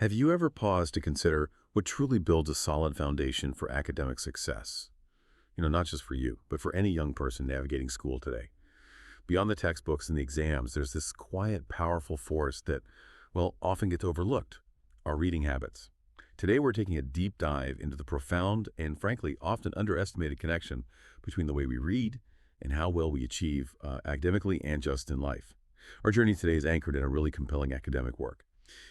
Have you ever paused to consider what truly builds a solid foundation for academic success? Not just for you, but for any young person navigating school today. Beyond the textbooks and the exams, there's this quiet, powerful force that, well, often gets overlooked, our reading habits. Today, we're taking a deep dive into the profound and, frankly, often underestimated connection between the way we read and how well we achieve academically and just in life. Our journey today is anchored in a really compelling academic work,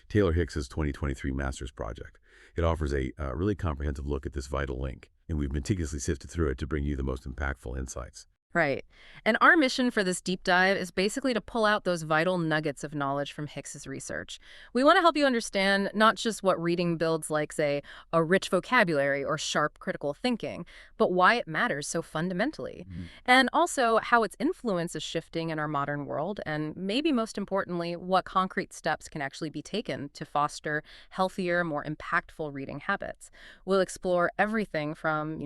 Taylor Hicks's 2023 master's project. It offers a really comprehensive look at this vital link, and we've meticulously sifted through it to bring you the most impactful insights. Right. And our mission for this deep dive is basically to pull out those vital nuggets of knowledge from Hicks's research. We want to help you understand not just what reading builds like, say, a rich vocabulary or sharp critical thinking, but why it matters so fundamentally. And also how its influence is shifting in our modern world, and maybe most importantly, what concrete steps can actually be taken to foster healthier, more impactful reading habits. We'll explore everything from,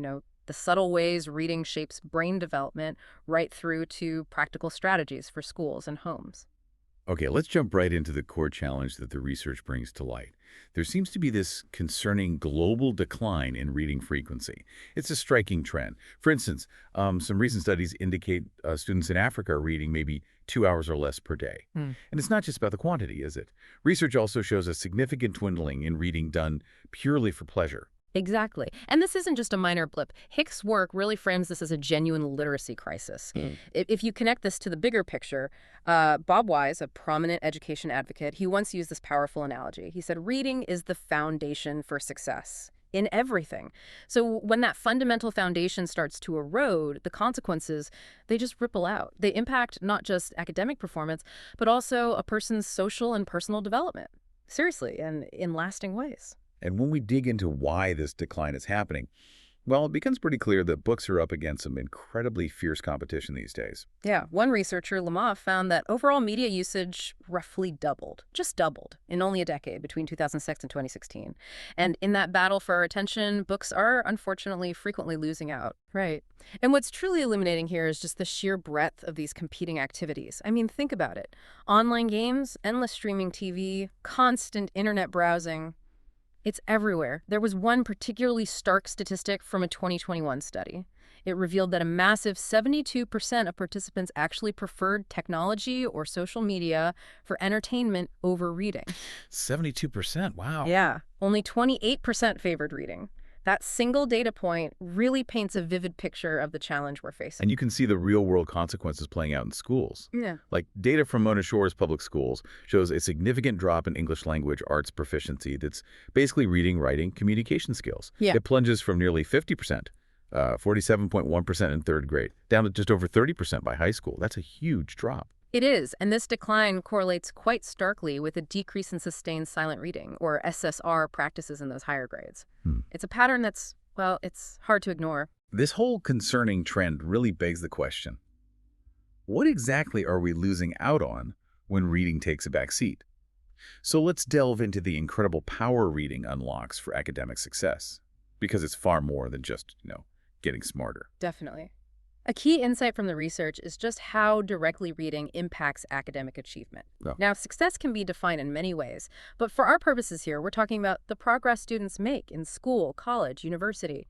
the subtle ways reading shapes brain development right through to practical strategies for schools and homes. Okay, let's jump right into the core challenge that the research brings to light. There seems to be this concerning global decline in reading frequency. It's a striking trend. For instance, some recent studies indicate students in Africa are reading maybe 2 hours or less per day. Hmm. And it's not just about the quantity, is it? Research also shows a significant dwindling in reading done purely for pleasure. Exactly. And this isn't just a minor blip. Hick's work really frames this as a genuine literacy crisis. If you connect this to the bigger picture, Bob Wise, a prominent education advocate, he once used this powerful analogy. He said, reading is the foundation for success in everything. So when that fundamental foundation starts to erode, the consequences, they just ripple out. They impact not just academic performance, but also a person's social and personal development. Seriously, and in lasting ways. And when we dig into why this decline is happening, well, it becomes pretty clear that books are up against some incredibly fierce competition these days. Yeah, one researcher, Lamar, found that overall media usage roughly doubled, just doubled, in only a decade between 2006 and 2016. And in that battle for our attention, books are unfortunately frequently losing out. Right. And what's truly illuminating here is just the sheer breadth of these competing activities. I mean, think about it. Online games, endless streaming TV, constant internet browsing. It's everywhere. There was one particularly stark statistic from a 2021 study. It revealed that a massive 72% of participants actually preferred technology or social media for entertainment over reading. 72%, wow. Yeah, only 28% favored reading. That single data point really paints a vivid picture of the challenge we're facing. And you can see the real-world consequences playing out in schools. Yeah. Like data from Mona Shore's public schools shows a significant drop in English language arts proficiency that's basically reading, writing, communication skills. Yeah. It plunges from nearly 50%, 47.1% in third grade, down to just over 30% by high school. That's a huge drop. It is, and this decline correlates quite starkly with a decrease in sustained silent reading, or SSR practices in those higher grades. It's a pattern that's, well, it's hard to ignore. This whole concerning trend really begs the question, what exactly are we losing out on when reading takes a back seat? So let's delve into the incredible power reading unlocks for academic success, because it's far more than just, getting smarter. Definitely. A key insight from the research is just how directly reading impacts academic achievement. Oh. Now, success can be defined in many ways, but for our purposes here, we're talking about the progress students make in school, college, university,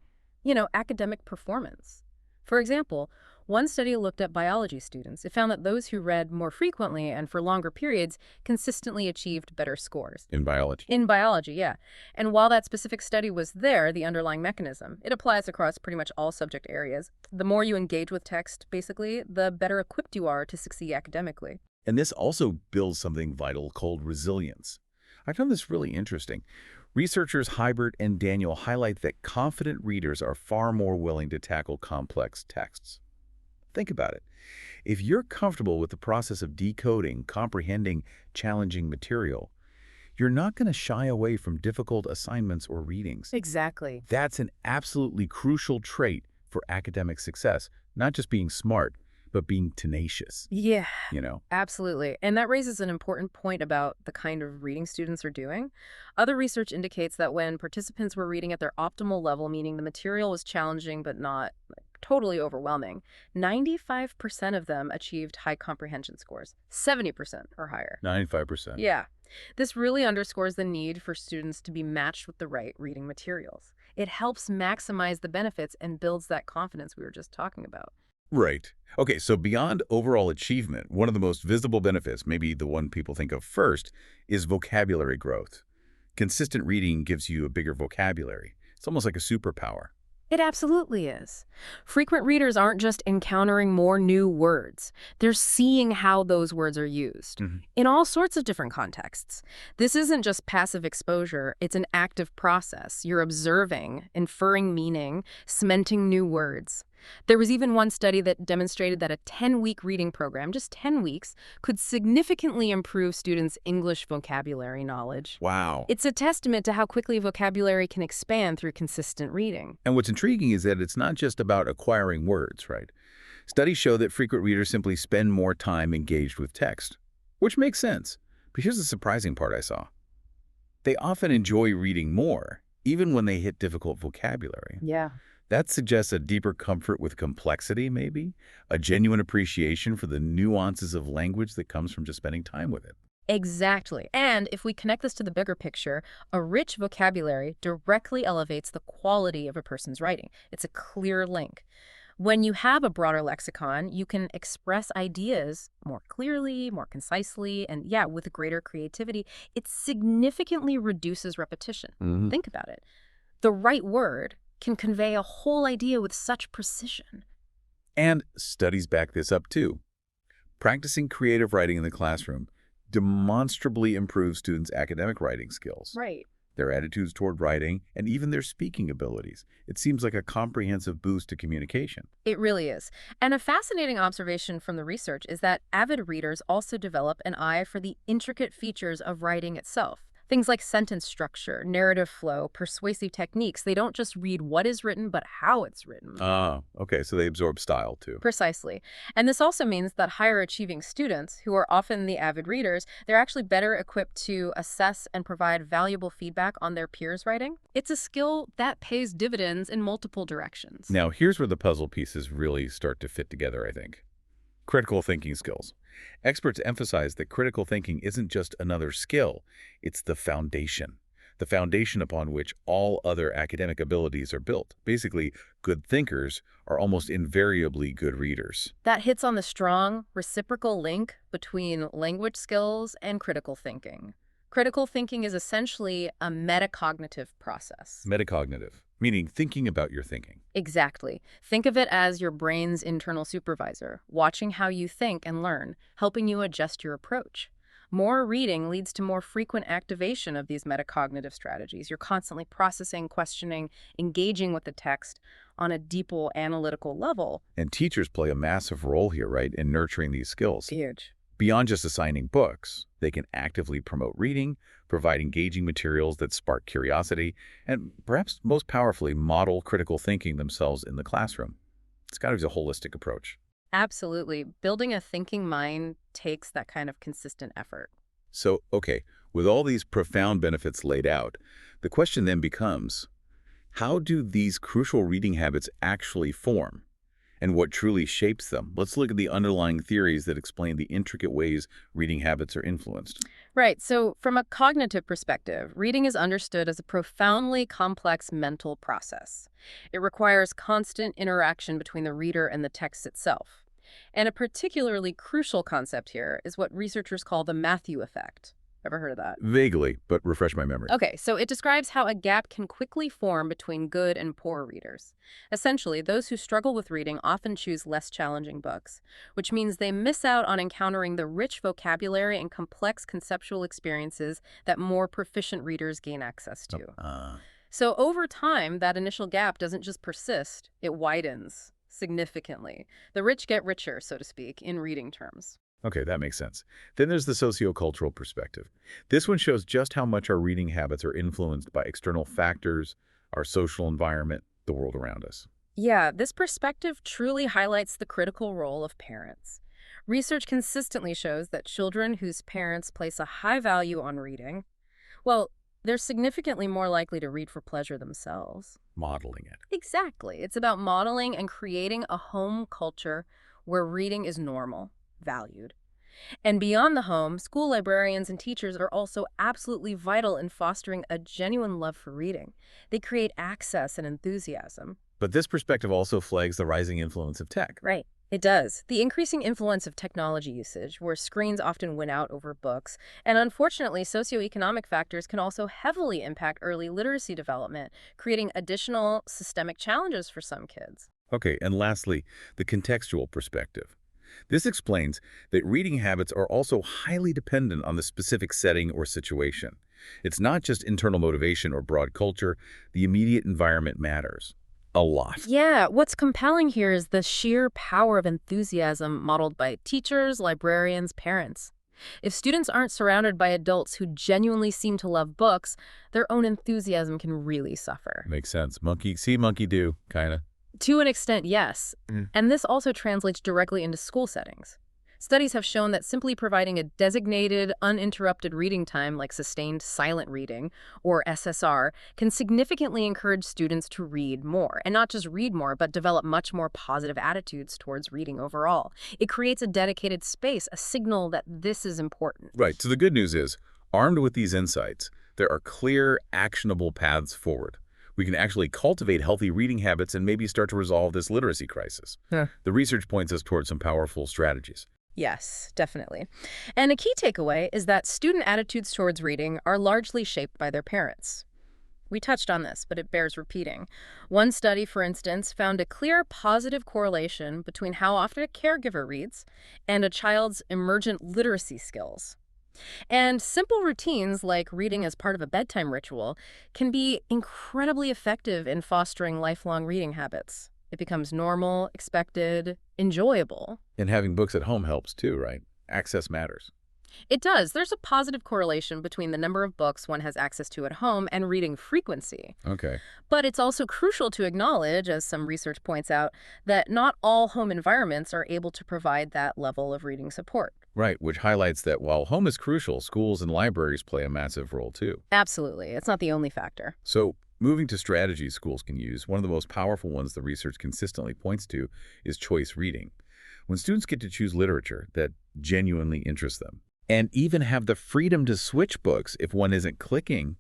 academic performance. For example, one study looked at biology students. It found that those who read more frequently and for longer periods consistently achieved better scores. In biology. In biology, yeah. And while that specific study was there, the underlying mechanism, it applies across pretty much all subject areas. The more you engage with text, basically, the better equipped you are to succeed academically. And this also builds something vital called resilience. I found this really interesting. Researchers Hybert and Daniel highlight that confident readers are far more willing to tackle complex texts. Think about it. If you're comfortable with the process of decoding, comprehending challenging material, you're not going to shy away from difficult assignments or readings. Exactly. That's an absolutely crucial trait for academic success, not just being smart, but being tenacious. Yeah. You know? Absolutely. And that raises an important point about the kind of reading students are doing. Other research indicates that when participants were reading at their optimal level, meaning the material was challenging but not totally overwhelming. 95% of them achieved high comprehension scores, 70% or higher. 95%. Yeah. This really underscores the need for students to be matched with the right reading materials. It helps maximize the benefits and builds that confidence we were just talking about. Right. Okay, so beyond overall achievement, one of the most visible benefits, maybe the one people think of first, is vocabulary growth. Consistent reading gives you a bigger vocabulary. It's almost like a superpower. It absolutely is. Frequent readers aren't just encountering more new words. They're seeing how those words are used in all sorts of different contexts. This isn't just passive exposure. It's an active process. You're observing, inferring meaning, cementing new words. There was even one study that demonstrated that a 10-week reading program, just 10 weeks, could significantly improve students' English vocabulary knowledge. Wow. It's a testament to how quickly vocabulary can expand through consistent reading. And what's intriguing is that it's not just about acquiring words, right? Studies show that frequent readers simply spend more time engaged with text, which makes sense. But here's the surprising part I saw. They often enjoy reading more, even when they hit difficult vocabulary. Yeah. That suggests a deeper comfort with complexity, maybe? A genuine appreciation for the nuances of language that comes from just spending time with it. Exactly. And if we connect this to the bigger picture, a rich vocabulary directly elevates the quality of a person's writing. It's a clear link. When you have a broader lexicon, you can express ideas more clearly, more concisely, and with greater creativity. It significantly reduces repetition. Think about it. The right word can convey a whole idea with such precision. And studies back this up too. Practicing creative writing in the classroom demonstrably improves students' academic writing skills, Right. their attitudes toward writing, and even their speaking abilities. It seems like a comprehensive boost to communication. It really is. And a fascinating observation from the research is that avid readers also develop an eye for the intricate features of writing itself. Things like sentence structure, narrative flow, persuasive techniques. They don't just read what is written, but how it's written. Okay, so they absorb style too. Precisely. And this also means that higher achieving students, who are often the avid readers, they're actually better equipped to assess and provide valuable feedback on their peers' writing. It's a skill that pays dividends in multiple directions. Now, here's where the puzzle pieces really start to fit together, I think. Critical thinking skills. Experts emphasize that critical thinking isn't just another skill, it's the foundation upon which all other academic abilities are built. Basically, good thinkers are almost invariably good readers. That hits on the strong, reciprocal link between language skills and critical thinking. Critical thinking is essentially a metacognitive process. Metacognitive, meaning thinking about your thinking. Exactly. Think of it as your brain's internal supervisor, watching how you think and learn, helping you adjust your approach. More reading leads to more frequent activation of these metacognitive strategies. You're constantly processing, questioning, engaging with the text on a deeper analytical level. And teachers play a massive role here, right, in nurturing these skills. Huge. Beyond just assigning books, they can actively promote reading, provide engaging materials that spark curiosity, and perhaps most powerfully, model critical thinking themselves in the classroom. It's got to be a holistic approach. Absolutely. Building a thinking mind takes that kind of consistent effort. So, okay, with all these profound benefits laid out, the question then becomes, how do these crucial reading habits actually form? And what truly shapes them? Let's look at the underlying theories that explain the intricate ways reading habits are influenced. Right. So from a cognitive perspective, reading is understood as a profoundly complex mental process. It requires constant interaction between the reader and the text itself. And a particularly crucial concept here is what researchers call the Matthew effect. Ever heard of that? Vaguely, but refresh my memory. Okay, so it describes how a gap can quickly form between good and poor readers. Essentially, those who struggle with reading often choose less challenging books, which means they miss out on encountering the rich vocabulary and complex conceptual experiences that more proficient readers gain access to. So over time, that initial gap doesn't just persist, it widens significantly. The rich get richer, so to speak, in reading terms. Okay, that makes sense. Then there's the sociocultural perspective. This one shows just how much our reading habits are influenced by external factors, our social environment, the world around us. Yeah, this perspective truly highlights the critical role of parents. Research consistently shows that children whose parents place a high value on reading, well, they're significantly more likely to read for pleasure themselves. Modeling it. Exactly. It's about modeling and creating a home culture where reading is normal, valued. And beyond the home, school librarians and teachers are also absolutely vital in fostering a genuine love for reading. They create access and enthusiasm. But this perspective also flags the rising influence of tech. Right. It does. The increasing influence of technology usage, where screens often win out over books, and unfortunately, socioeconomic factors can also heavily impact early literacy development, creating additional systemic challenges for some kids. Okay, and lastly, the contextual perspective. This explains that reading habits are also highly dependent on the specific setting or situation. It's not just internal motivation or broad culture, the immediate environment matters. A lot. Yeah, what's compelling here is the sheer power of enthusiasm modeled by teachers, librarians, parents. If students aren't surrounded by adults who genuinely seem to love books, their own enthusiasm can really suffer. Makes sense. Monkey see, monkey do, kind of. To an extent, yes. And this also translates directly into school settings. Studies have shown that simply providing a designated, uninterrupted reading time like sustained silent reading, or SSR, can significantly encourage students to read more. And not just read more, but develop much more positive attitudes towards reading overall. It creates a dedicated space, a signal that this is important. Right, so the good news is, armed with these insights, there are clear, actionable paths forward. We can actually cultivate healthy reading habits and maybe start to resolve this literacy crisis. Yeah. The research points us towards some powerful strategies. Yes, definitely. And a key takeaway is that student attitudes towards reading are largely shaped by their parents. We touched on this, but it bears repeating. One study, for instance, found a clear positive correlation between how often a caregiver reads and a child's emergent literacy skills. And simple routines like reading as part of a bedtime ritual can be incredibly effective in fostering lifelong reading habits. It becomes normal, expected, enjoyable. And having books at home helps too, right? Access matters. It does. There's a positive correlation between the number of books one has access to at home and reading frequency. Okay. But it's also crucial to acknowledge, as some research points out, that not all home environments are able to provide that level of reading support. Right, which highlights that while home is crucial, schools and libraries play a massive role too. Absolutely. It's not the only factor. So, moving to strategies schools can use, one of the most powerful ones the research consistently points to is choice reading. When students get to choose literature that genuinely interests them, and even have the freedom to switch books if one isn't clicking,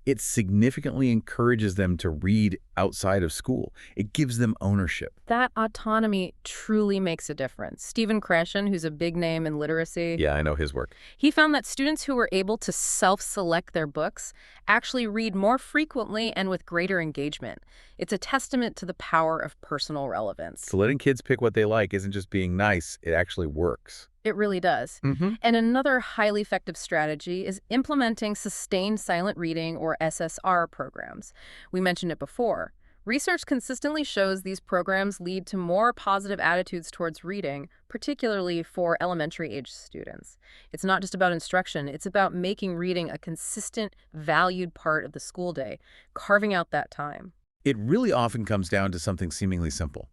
it significantly encourages them to read outside of school. It gives them ownership. That autonomy truly makes a difference. Stephen Krashen, who's a big name in literacy, Yeah, I know his work. he found that students who were able to self-select their books actually read more frequently and with greater engagement. It's a testament to the power of personal relevance. So letting kids pick what they like isn't just being nice, it actually works. It really does. And another highly effective strategy is implementing sustained silent reading, or SSR, programs. We mentioned it before. Research consistently shows these programs lead to more positive attitudes towards reading, particularly for elementary-age students. It's not just about instruction, it's about making reading a consistent, valued part of the school day, carving out that time. It really often comes down to something seemingly simple.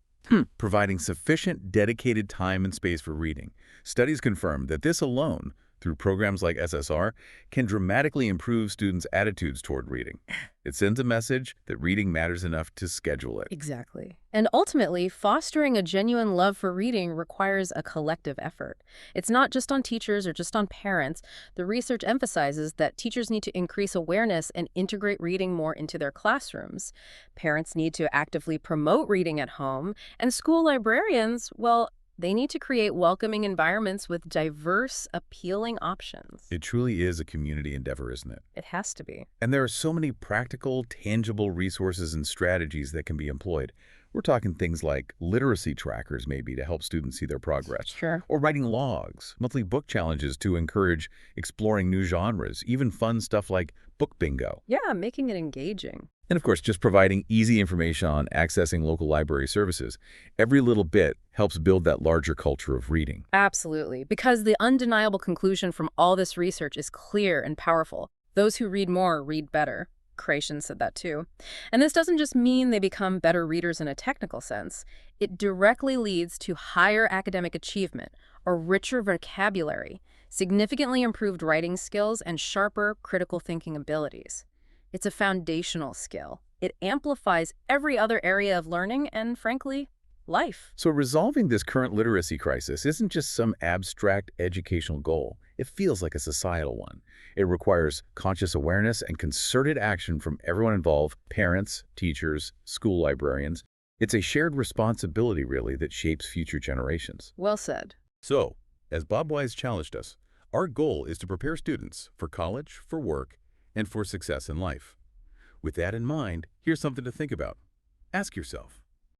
Providing sufficient dedicated time and space for reading. Studies confirm that this alone, through programs like SSR, can dramatically improve students' attitudes toward reading. It sends a message that reading matters enough to schedule it. Exactly. And ultimately, fostering a genuine love for reading requires a collective effort. It's not just on teachers or just on parents. The research emphasizes that teachers need to increase awareness and integrate reading more into their classrooms. Parents need to actively promote reading at home. And school librarians, well, they need to create welcoming environments with diverse, appealing options. It truly is a community endeavor, isn't it? It has to be. And there are so many practical, tangible resources and strategies that can be employed. We're talking things like literacy trackers, maybe, to help students see their progress. Sure. Or writing logs, monthly book challenges to encourage exploring new genres, even fun stuff like book bingo. Yeah, making it engaging. And of course, just providing easy information on accessing local library services. Every little bit helps build that larger culture of reading. Absolutely, because the undeniable conclusion from all this research is clear and powerful. Those who read more read better. Krashen said that too. And this doesn't just mean they become better readers in a technical sense. It directly leads to higher academic achievement, a richer vocabulary, significantly improved writing skills, and sharper critical thinking abilities. It's a foundational skill. It amplifies every other area of learning and, frankly, life. So resolving this current literacy crisis isn't just some abstract educational goal. It feels like a societal one. It requires conscious awareness and concerted action from everyone involved, parents, teachers, school librarians. It's a shared responsibility, really, that shapes future generations. Well said. So, as Bob Wise challenged us, our goal is to prepare students for college, for work, and for success in life. With that in mind, here's something to think about. Ask yourself,